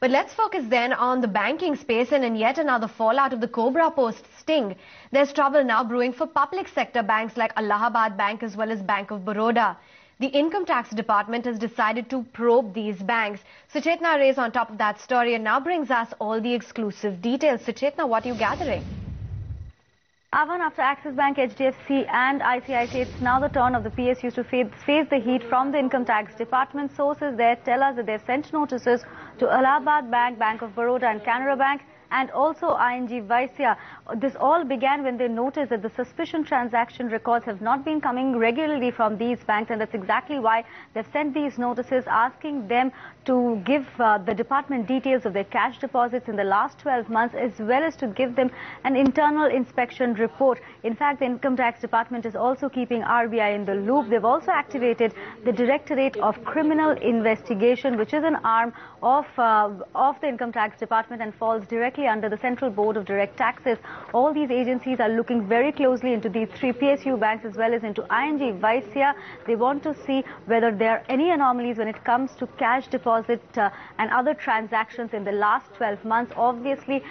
But let's focus then on the banking space, and in yet another fallout of the Cobra Post sting, there's trouble now brewing for public sector banks like Allahabad Bank as well as Bank of Baroda. The Income Tax Department has decided to probe these banks. Suchetna Ray is on top of that story and now brings us all the exclusive details. Suchetna, what are you gathering? Avan, after Axis Bank, HDFC and ICICI, it's now the turn of the PSUs to face the heat from the Income Tax Department. Sources there tell us that they've sent notices to Allahabad Bank, Bank of Baroda and Canara Bank, and also ING Vysya. This all began when they noticed that the suspicion transaction records have not been coming regularly from these banks, and that's exactly why they've sent these notices asking them to give the department details of their cash deposits in the last 12 months, as well as to give them an internal inspection report. In fact, the Income Tax Department is also keeping RBI in the loop. They've also activated the Directorate of Criminal Investigation, which is an arm of the Income Tax Department and falls directly under the Central Board of Direct Taxes. All these agencies are looking very closely into these three PSU banks as well as into ING Vysya. They want to see whether there are any anomalies when it comes to cash deposit and other transactions in the last 12 months. Obviously,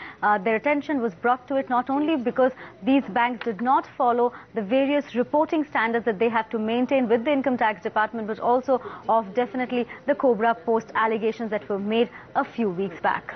their attention was brought to it not only because these banks did not follow the various reporting standards that they have to maintain with the Income Tax Department, but also of definitely the Cobra Post allegations that were made a few weeks back.